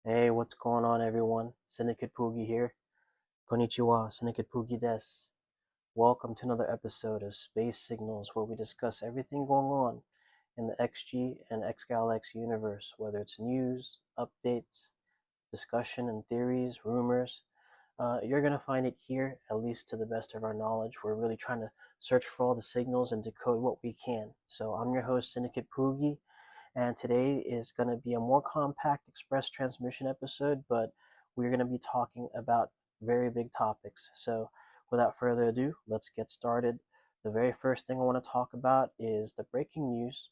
Hey, what's going on, everyone? Syndicate Poogie here. Konnichiwa, Syndicate Poogie des. Welcome to another episode of Space Signals, where we discuss everything going on in the XG and XGalax universe, whether it's news, updates, discussion and theories, rumors. You're going to find it here, at least to the best of our knowledge. We're really trying to search for all the signals and decode what we can. So I'm your host, Syndicate Poogie, and today is going to be a more compact express transmission episode, but we're going to be talking about very big topics. So without further ado, let's get started. The very first thing I want to talk about is the breaking news.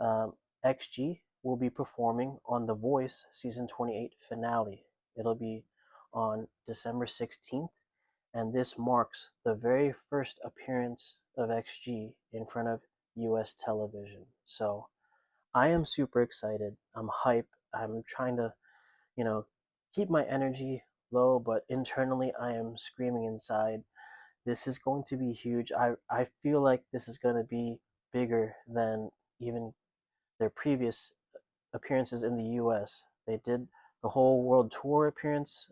XG will be performing on The Voice Season 28 finale. It'll be on December 16th, and this marks the very first appearance of XG in front of US television. So I am super excited. I'm hype. I'm trying to, you know, keep my energy low, but internally I am screaming inside. This is going to be huge. I feel like this is going to be bigger than even their previous appearances in the US. They did the whole world tour appearance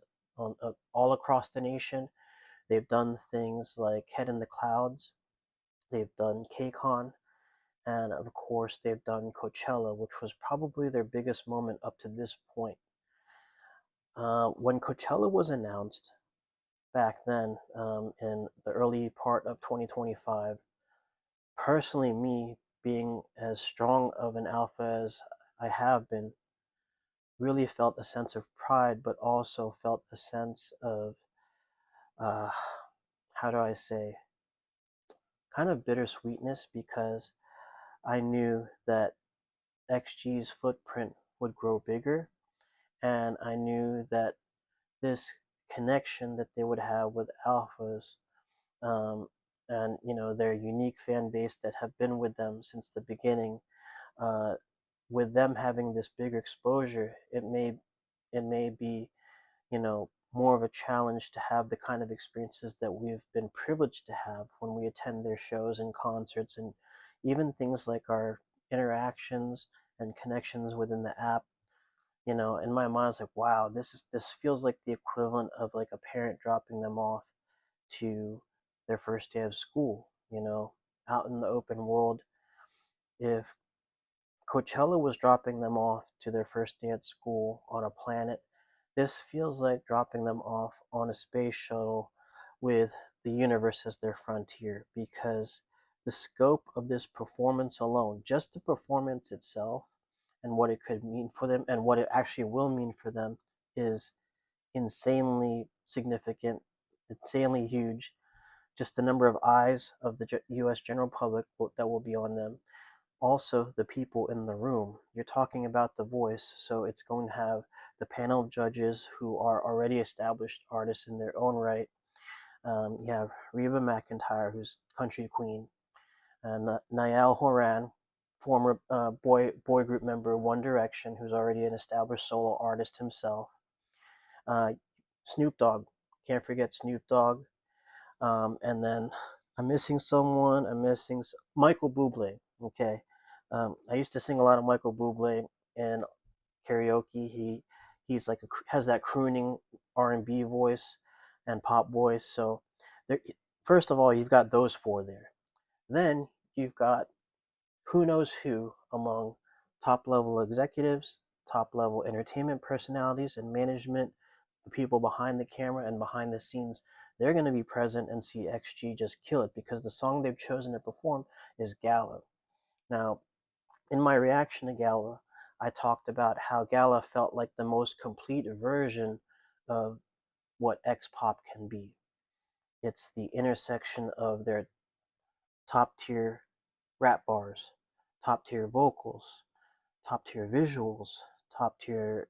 all across the nation. They've done things like Head in the Clouds. They've done KCON. And of course, they've done Coachella, which was probably their biggest moment up to this point. When Coachella was announced back then, in the early part of 2025, personally, me being as strong of an alpha as I have been, really felt a sense of pride, but also felt a sense of, uh, how do I say, kind of bittersweetness because I knew that XG's footprint would grow bigger, and I knew that this connection that they would have with alphas, um, and their unique fan base that have been with them since the beginning, uh, with them having this bigger exposure, it may be more of a challenge to have the kind of experiences that we've been privileged to have when we attend their shows and concerts, and even things like our interactions and connections within the app. In my mind, it's like, wow, this feels like the equivalent of like a parent dropping them off to their first day of school, out in the open world. If Coachella was dropping them off to their first day at school on a planet, this feels like dropping them off on a space shuttle with the universe as their frontier, because the scope of this performance alone, just the performance itself and what it could mean for them and what it actually will mean for them, is insanely significant, insanely huge. Just the number of eyes of the US general public that will be on them, also the people in the room. You're talking about The Voice, so it's going to have the panel of judges who are already established artists in their own right. You have Reba McEntire, who's country queen, and Niall Horan, former boy group member One Direction, who's already an established solo artist himself. Uh, Snoop Dogg, can't forget Snoop Dogg. And then I'm missing someone. I'm missing Michael Bublé. Okay, I used to sing a lot of Michael Bublé in karaoke. He's like has that crooning R&B voice and pop voice. So there, first of all, you've got those four there. Then you've got who knows who among top level executives, top level entertainment personalities, and management, the people behind the camera and behind the scenes. They're going to be present and see XG just kill it, because the song they've chosen to perform is Gala. Now, in my reaction to Gala, I talked about how Gala felt like the most complete version of what X pop can be. It's the intersection of their top tier rap bars, top tier vocals, top tier visuals, top tier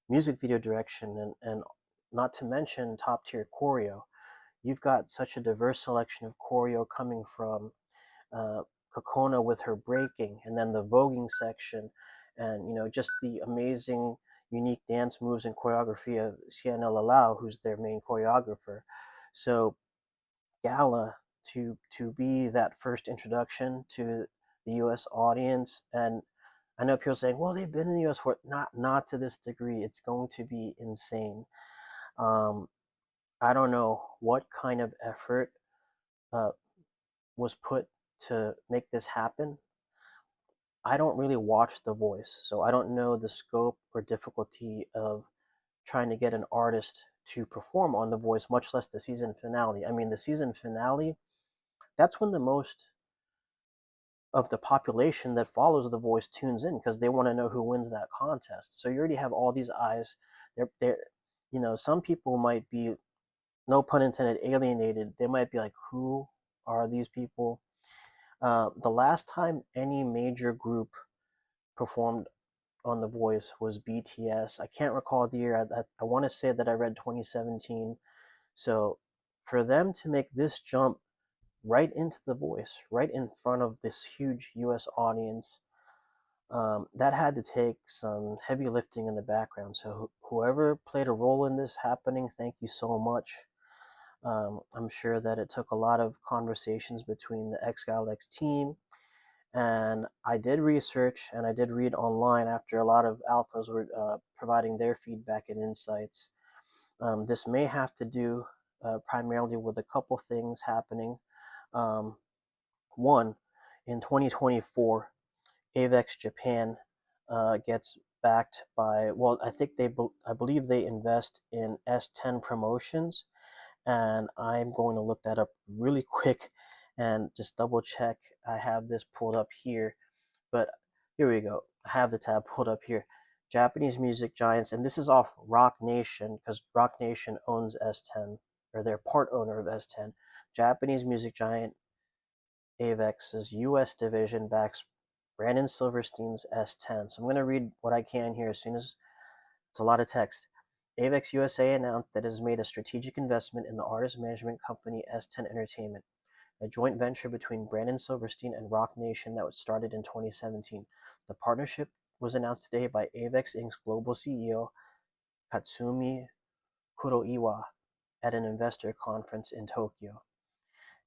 music video direction, and not to mention top tier choreo. You've got such a diverse selection of choreo coming from uh, Kokona with her breaking, and then the voguing section, and just the amazing, unique dance moves and choreography of Sienna Lalau, who's their main choreographer. So Gala, to be that first introduction to the U.S. audience, and I know people saying, well, they've been in the US for not to this degree. It's going to be insane. Um, I don't know what kind of effort uh, was put to make this happen. I don't really watch The Voice, so I don't know the scope or difficulty of trying to get an artist to perform on The Voice, much less the season finale. I mean, the season finale, that's when the most of the population that follows The Voice tunes in because they want to know who wins that contest. So you already have all these eyes. They're, some people might be, no pun intended, alienated. They might be like, who are these people? The last time any major group performed on The Voice was BTS. I can't recall the year. I want to say that I read 2017. So for them to make this jump right into The Voice, right in front of this huge US audience, that had to take some heavy lifting in the background. So whoever played a role in this happening, thank you so much. I'm sure that it took a lot of conversations between the X team, and I did research and I did read online after a lot of alphas were providing their feedback and insights. This may have to do primarily with a couple things happening. Um, One, in 2024, Avex Japan gets backed by, well, I believe they invest in S10 Promotions, and I'm going to look that up really quick and just double check. I have this pulled up here, but here we go. I have the tab pulled up here. Japanese music giants, and this is off Rock Nation because Rock Nation owns S10, or they're part owner of S10. Japanese music giant Avex's U.S. division backs Brandon Silverstein's S10. So I'm going to read what I can here as soon as it's a lot of text. Avex USA announced that it has made a strategic investment in the artist management company S10 Entertainment, a joint venture between Brandon Silverstein and Rock Nation that was started in 2017. The partnership was announced today by Avex Inc.'s global CEO Katsumi Kuroiwa at an investor conference in Tokyo.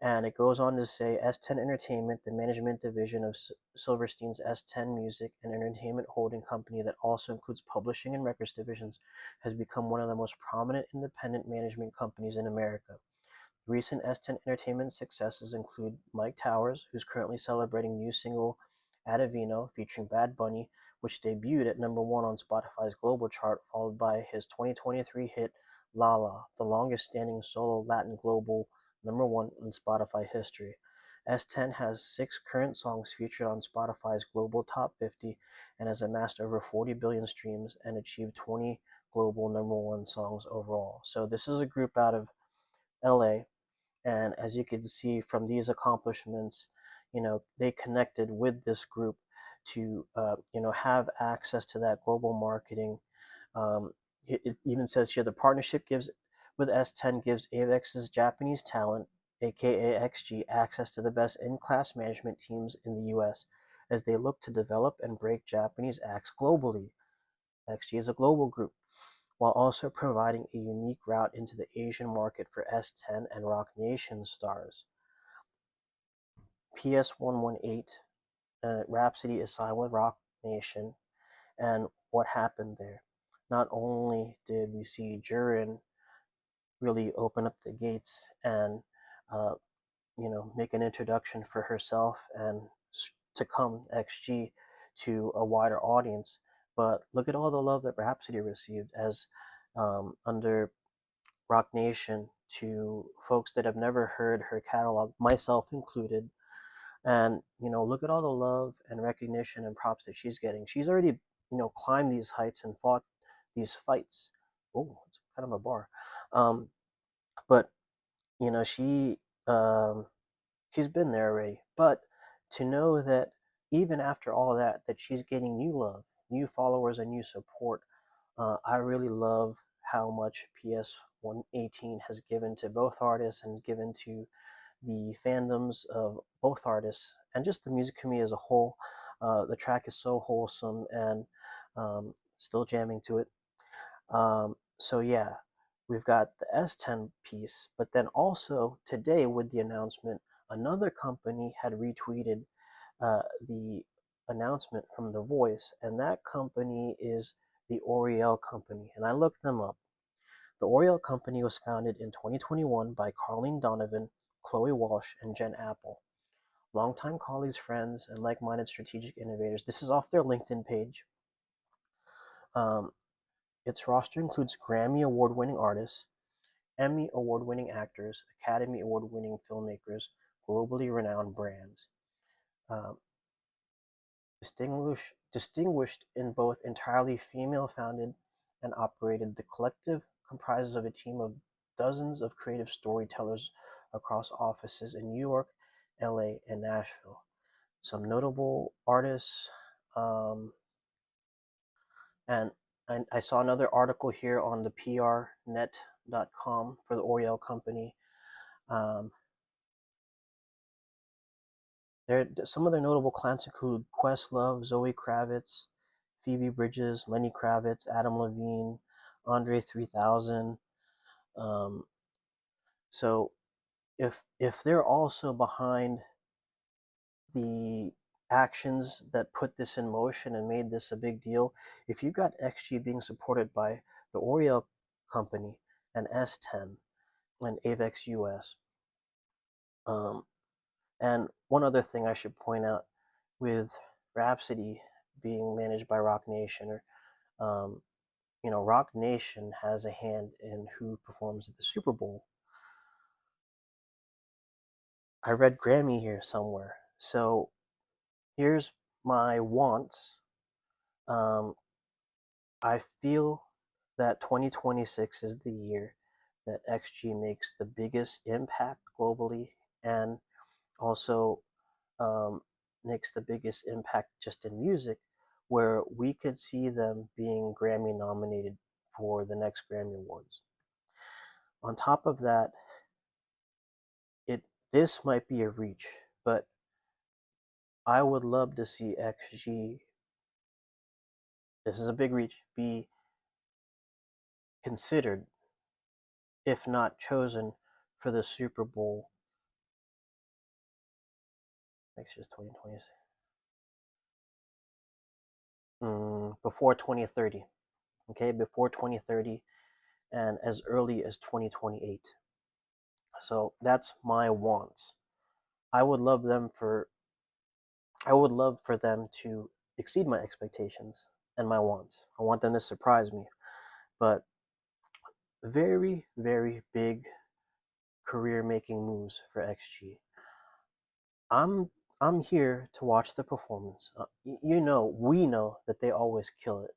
And it goes on to say S10 Entertainment, the management division of Silverstein's S10 Music and Entertainment holding company that also includes publishing and records divisions, has become one of the most prominent independent management companies in America. Recent S10 Entertainment successes include Mike Towers, who's currently celebrating new single Adivino featuring Bad Bunny, which debuted at #1 on Spotify's global chart, followed by his 2023 hit Lala, the longest standing solo Latin global #1 in Spotify history. S10 has 6 current songs featured on Spotify's global top 50 and has amassed over 40 billion streams and achieved 20 global #1 songs overall. So this is a group out of LA, and as you can see from these accomplishments, they connected with this group to, have access to that global marketing. It even says here the partnership gives with S10 gives Avex's Japanese talent, aka XG, access to the best in-class management teams in the US as they look to develop and break Japanese acts globally. XG is a global group, while also providing a unique route into the Asian market for S10 and Rock Nation stars. PS118, Rhapsody is signed with Rock Nation, and what happened there? Not only did we see Jurin really open up the gates and uh, make an introduction for herself and to come XG to a wider audience, but look at all the love that Rhapsody received as under Rock Nation to folks that have never heard her catalog, myself included. And look at all the love and recognition and props that she's getting. She's already climbed these heights and fought these fights. Oh, it's kind of a bar. But she um, she's been there already. But to know that even after all that, that she's getting new love, new followers, and new support, I really love how much PS118 has given to both artists and given to the fandoms of both artists and just the music community as a whole. The track is so wholesome and still jamming to it. So yeah, we've got the S10 piece, but then also today with the announcement, another company had retweeted the announcement from The Voice, and that company is the Oriel Company. And I looked them up. The Oriel Company was founded in 2021 by Carlene Donovan, Chloe Walsh, and Jen Apple. Longtime colleagues, friends, and like-minded strategic innovators. This is off their LinkedIn page. Um, its roster includes Grammy Award-winning artists, Emmy Award-winning actors, Academy Award-winning filmmakers, globally renowned brands. Um, distinguished in both entirely female-founded and operated, the collective comprises of a team of dozens of creative storytellers across offices in New York, LA, and Nashville. Some notable artists, um, and I saw another article here on the prnet.com for the Oriel Company. Um, some of their notable clients include Questlove, Zoe Kravitz, Phoebe Bridges, Lenny Kravitz, Adam Levine, Andre 3000. Um, so if they're also behind the actions that put this in motion and made this a big deal, if you got XG being supported by the Oriel Company and S10 and Avex US, um, and one other thing I should point out, with Rhapsody being managed by Rock Nation, or Rock Nation has a hand in who performs at the Super Bowl. I read Grammy here somewhere, so here's my wants. I feel that 2026 is the year that XG makes the biggest impact globally, and also um, makes the biggest impact just in music, where we could see them being Grammy nominated for the next Grammy Awards. On top of that, it this might be a reach, but I would love to see XG, this is a big reach, be considered, if not chosen, for the Super Bowl next year's 2020, before 2030. Okay, before 2030 and as early as 2028. So that's my wants. I would love them for I would love for them to exceed my expectations and my wants. I want them to surprise me. But very, very big career making moves for XG. I'm I'm here to watch the performance. We know that they always kill it,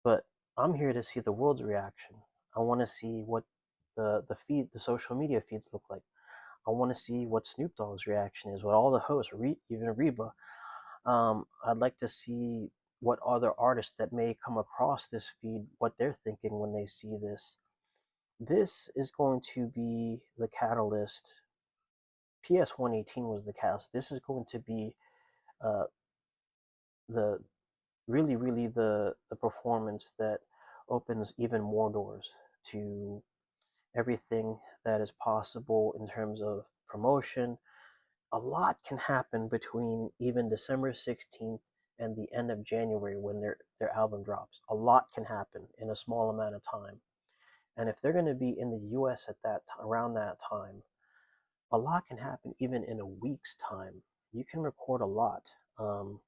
but I'm here to see the world's reaction. I want to see what the social media feeds look like. I want to see what Snoop Dogg's reaction is, what all the hosts, even Reba. I'd like to see what other artists that may come across this feed, what they're thinking when they see this. This is going to be the catalyst. PS 118 was the catalyst. This is going to be uh, the really the performance that opens even more doors to everything that is possible in terms of promotion. A lot can happen between even December 16th and the end of January when their album drops. A lot can happen in a small amount of time. And if they're going to be in the US at around that time, a lot can happen even in a week's time. You can record a lot. Um,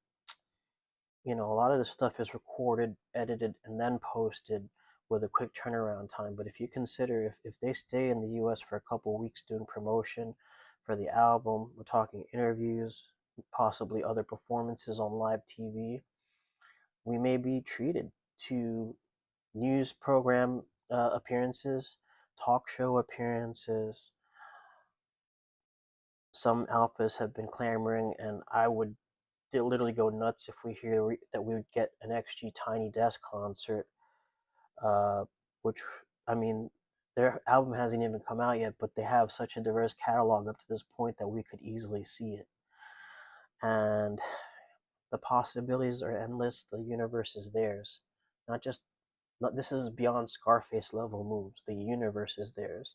a lot of this stuff is recorded, edited, and then posted with a quick turnaround time. But if you consider if they stay in the US for a couple weeks doing promotion for the album, we're talking interviews, possibly other performances on live TV, we may be treated to news program appearances, talk show appearances. Some alphas have been clamoring, and I would literally go nuts if we hear that we would get an XG Tiny Desk concert, uh, which, I mean, their album hasn't even come out yet, but they have such a diverse catalog up to this point that we could easily see it. And the possibilities are endless. The universe is theirs. Not just, not, this is beyond Scarface level moves. The universe is theirs.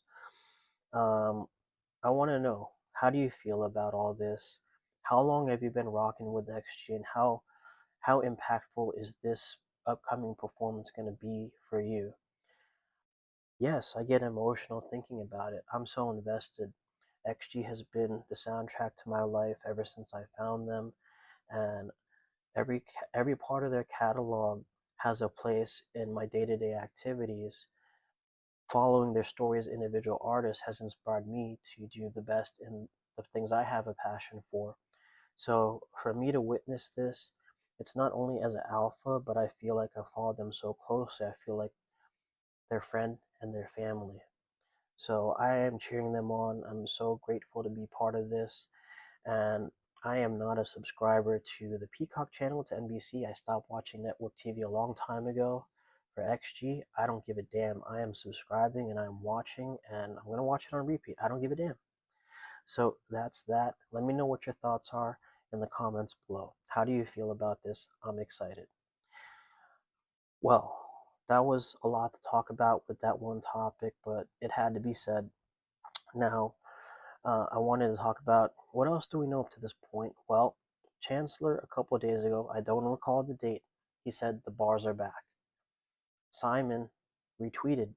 I want to know, how do you feel about all this? How long have you been rocking with XG, and how impactful is this upcoming performance going to be for you? Yes, I get emotional thinking about it. I'm so invested. XG has been the soundtrack to my life ever since I found them, and every part of their catalog has a place in my day-to-day activities. Following their story as individual artists has inspired me to do the best in the things I have a passion for. So for me to witness this, it's not only as an alpha, but I feel like I followed them so closely. I feel like their friend and their family. So I am cheering them on. I'm so grateful to be part of this. And I am not a subscriber to the Peacock channel, to NBC. I stopped watching network TV a long time ago. For XG, I don't give a damn. I am subscribing and I'm watching, and I'm going to watch it on repeat. I don't give a damn. So that's that. Let me know what your thoughts are in the comments below. How do you feel about this? I'm excited. Well, that was a lot to talk about with that one topic, but it had to be said. Now, I wanted to talk about what else do we know up to this point? Well, Chancellor, a couple of days ago, I don't recall the date, he said the bars are back. Simon retweeted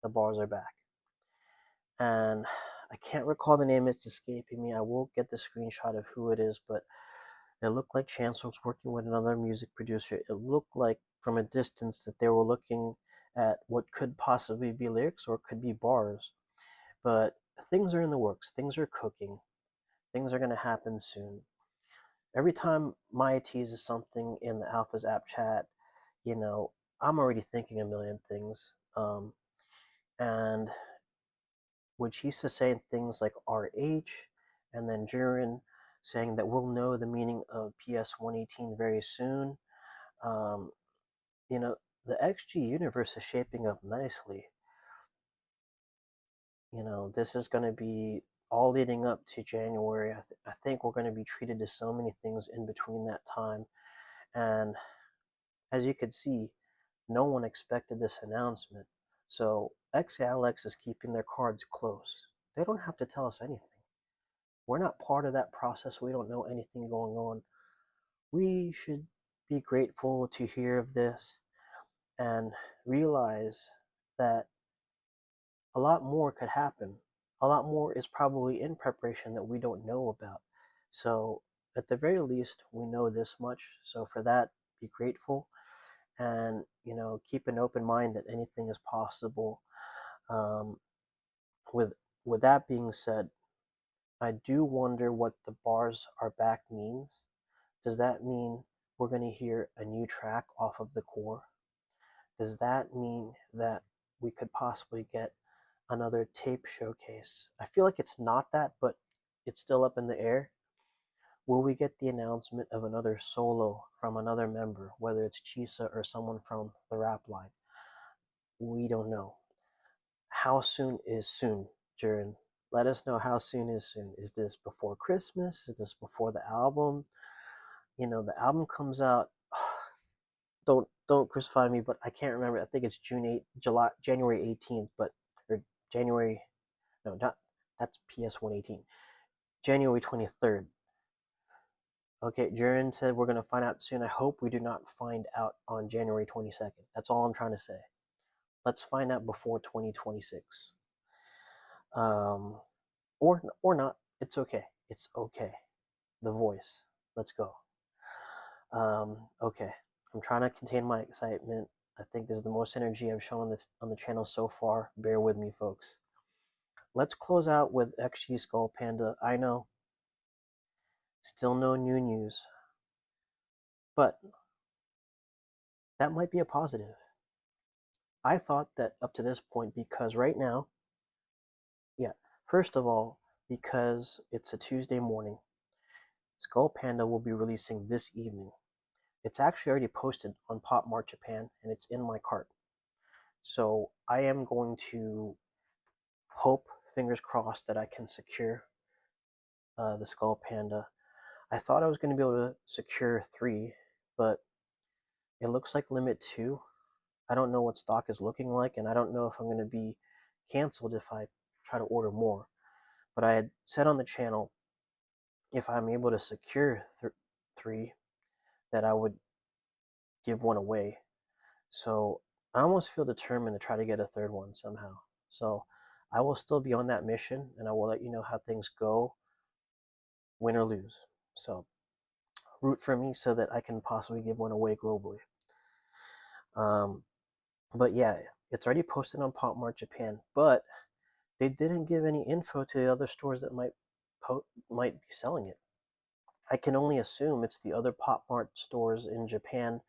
the bars are back. And I can't recall the name, it's escaping me. I will get the screenshot of who it is, but it looked like Chancellor was working with another music producer. It looked like from a distance that they were looking at what could possibly be lyrics or could be bars. But things are in the works, things are cooking, things are going to happen soon. Every time Maya teases something in the Alpha's app chat, you know, I'm already thinking a million things. And when she's saying things like RH, and then Jiren saying that we'll know the meaning of PS 118 very soon, um, you know, the XG universe is shaping up nicely. You know, this is going to be all leading up to January. I think we're going to be treated to so many things in between that time. And as you could see, no one expected this announcement. So XAlex is keeping their cards close. They don't have to tell us anything. We're not part of that process. We don't know anything going on. We should be grateful to hear of this and realize that a lot more could happen. A lot more is probably in preparation that we don't know about. So, at the very least, we know this much. So, for that, be grateful and, keep an open mind that anything is possible. Um, with with that being said, I do wonder what the bars are back means. Does that mean we're going to hear a new track off of the core? Does that mean that we could possibly get another tape showcase? I feel like it's not that, but it's still up in the air. Will we get the announcement of another solo from another member, whether it's Chisa or someone from the rap line? We don't know. How soon is soon, Jiren? Let us know how soon is soon. Is this before Christmas? Is this before the album? The album comes out. Don't crucify me, but I can't remember. I think it's January 18th, but or January. No, not that's PS 118. January 23rd. Okay, Jiren said we're gonna find out soon. I hope we do not find out on January 22nd. That's all I'm trying to say. Let's find out before 2026. Um, or not. It's okay. It's okay. The voice. Let's go. Okay. I'm trying to contain my excitement. I think this is the most energy I've shown this on the channel so far. Bear with me, folks. Let's close out with XG Skullpanda. I know, still no new news, but that might be a positive. I thought that up to this point, because right now, yeah, first of all, because it's a Tuesday morning, Skullpanda will be releasing this evening. It's actually already posted on Pop Mart Japan, and it's in my cart. So I am going to hope, fingers crossed, that I can secure the Skullpanda. I thought I was going to be able to secure 3, but it looks like limit 2. I don't know what stock is looking like, and I don't know if I'm going to be canceled if I try to order more. But I had said on the channel if I'm able to secure three, that I would give one away. So I almost feel determined to try to get a third one somehow. So I will still be on that mission, and I will let you know how things go, win or lose. So root for me so that I can possibly give one away globally. Um, but yeah, it's already posted on Pop Mart Japan, but they didn't give any info to the other stores that might be selling it. I can only assume it's the other Pop Mart stores in Japan.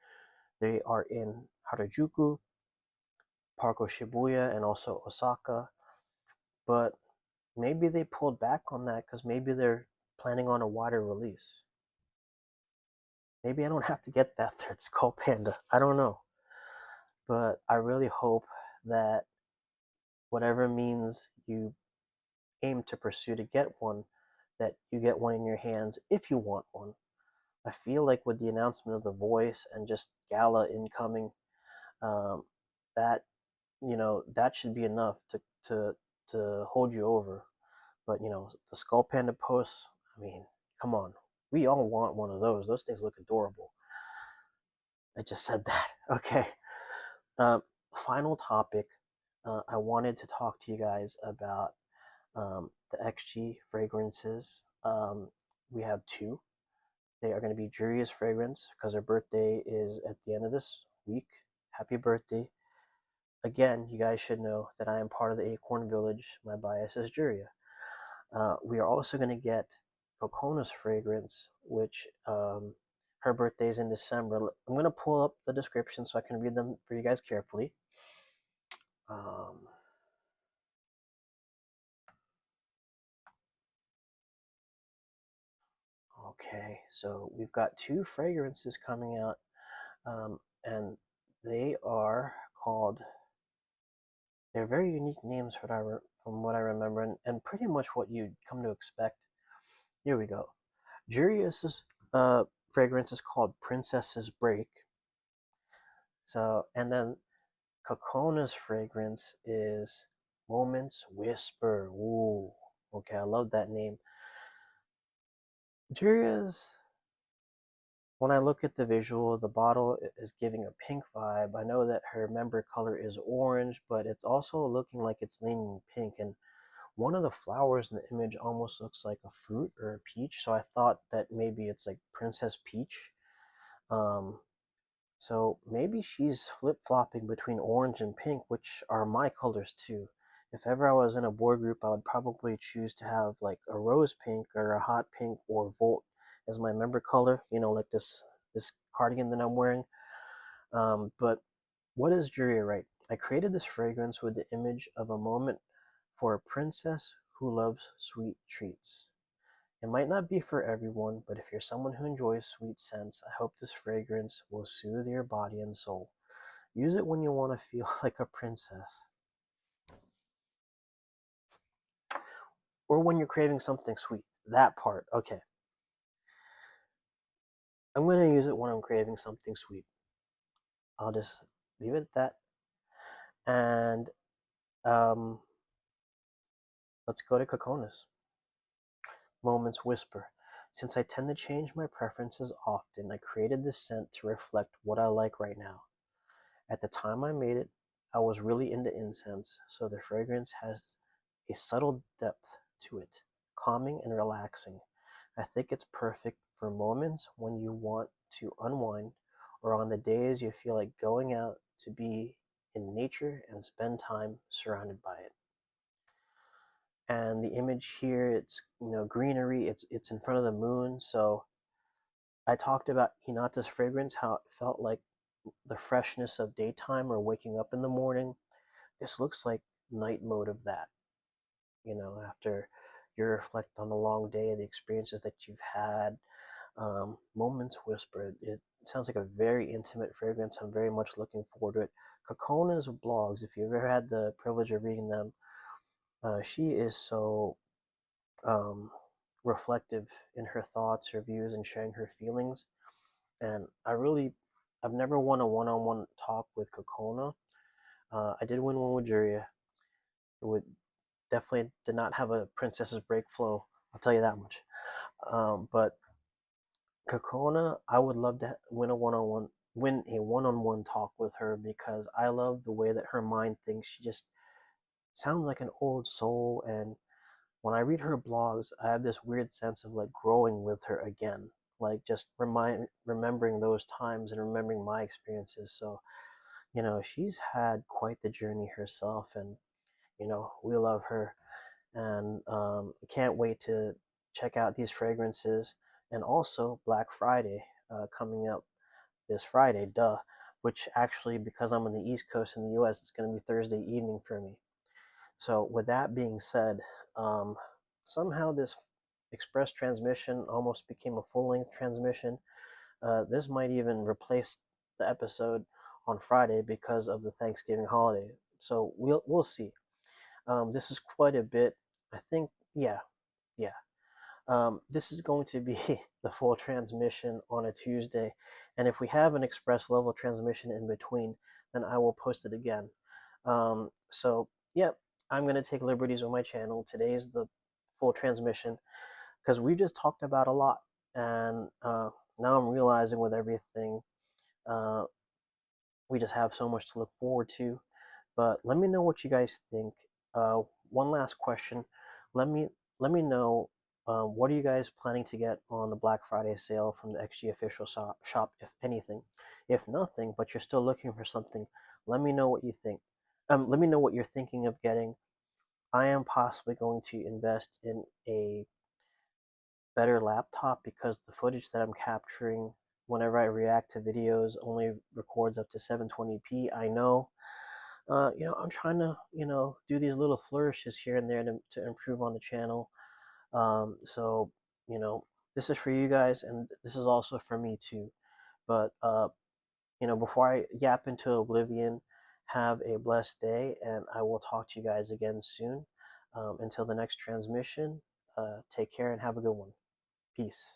They are in Harajuku, Parko Shibuya, and also Osaka. But maybe they pulled back on that because maybe they're planning on a wider release. Maybe I don't have to get that third Skullpanda. I don't know. But I really hope that whatever means you aim to pursue to get one, that you get one in your hands if you want one. I feel like with the announcement of The Voice and just Gala incoming, um, that that should be enough to hold you over. But the Skull Panda posts, I mean, come on, we all want one of those. Those things look adorable. I just said that. Okay. Um, Final topic. I wanted to talk to you guys about the XG fragrances. We have two. They are going to be Juria's fragrance because her birthday is at the end of this week. Happy birthday. Again, you guys should know that I am part of the Acorn Village. My bias is Juria. We are also going to get Cocona's fragrance, which her birthday is in December. I'm going to pull up the description so I can read them for you guys carefully. Um, okay, so we've got two fragrances coming out, and they are called. They're very unique names from what I remember, and pretty much what you'd come to expect. Here we go. Jurius's fragrance is called Princess's Break. So, and then Cocona's fragrance is Moments Whisper. Ooh, okay, I love that name. Juria's, when I look at the visual, the bottle is giving a pink vibe. I know that her member color is orange, but it's also looking like it's leaning pink. And one of the flowers in the image almost looks like a fruit or a peach. So I thought that maybe it's like Princess Peach. Um, So maybe she's flip-flopping between orange and pink, which are my colors too. If ever I was in a boy group, I would probably choose to have like a rose pink or a hot pink or Volt as my member color, like this cardigan that I'm wearing. But what is Juria right? I created this fragrance with the image of a moment for a princess who loves sweet treats. It might not be for everyone, but if you're someone who enjoys sweet scents, I hope this fragrance will soothe your body and soul. Use it when you want to feel like a princess, or when you're craving something sweet. That part, okay. I'm going to use it when I'm craving something sweet. I'll just leave it at that. And um, let's go to Coconas. Moments Whisper. Since I tend to change my preferences often, I created this scent to reflect what I like right now. At the time I made it, I was really into incense, so the fragrance has a subtle depth to it, calming and relaxing. I think it's perfect for moments when you want to unwind or on the days you feel like going out to be in nature and spend time surrounded by it. And the image here, it's greenery, it's in front of the moon. So I talked about Hinata's fragrance, how it felt like the freshness of daytime or waking up in the morning. This looks like night mode of that. After you reflect on the long day, the experiences that you've had. Moments Whispered. It sounds like a very intimate fragrance. I'm very much looking forward to it. Kokona's blogs, if you've ever had the privilege of reading them, she is so um, reflective in her thoughts, her views, and sharing her feelings. And I've never won a one-on-one talk with Kokona. I did win one with Juria. It would definitely did not have a Princess's Break flow. I'll tell you that much. But Kokona, I would love to win a one-on-one talk with her because I love the way that her mind thinks. She just sounds like an old soul, and when I read her blogs, I have this weird sense of like growing with her again, like just remembering those times and remembering my experiences. So, she's had quite the journey herself, and we love her, and can't wait to check out these fragrances, and also Black Friday coming up this Friday, duh. Which actually, because I'm on the East Coast in the U.S., it's going to be Thursday evening for me. So, with that being said, um, somehow this express transmission almost became a full length transmission. This might even replace the episode on Friday because of the Thanksgiving holiday. So we'll see. This is quite a bit. I think, yeah, yeah. This is going to be the full transmission on a Tuesday, and if we have an express level transmission in between, then I will post it again. So, yeah, I'm going to take liberties on my channel. Today is the full transmission because we just talked about a lot, and now I'm realizing with everything, uh, we just have so much to look forward to. But let me know what you guys think. One last question. Let me let me know, what are you guys planning to get on the Black Friday sale from the XG official shop, if anything. If nothing, but you're still looking for something, let me know what you think. Let me know what you're thinking of getting. I am possibly going to invest in a better laptop because the footage that I'm capturing whenever I react to videos only records up to 720p. I know, I'm trying to, do these little flourishes here and there to improve on the channel. So, you know, this is for you guys, and this is also for me too. But, before I yap into oblivion, have a blessed day, and I will talk to you guys again soon. Until the next transmission, take care and have a good one. Peace.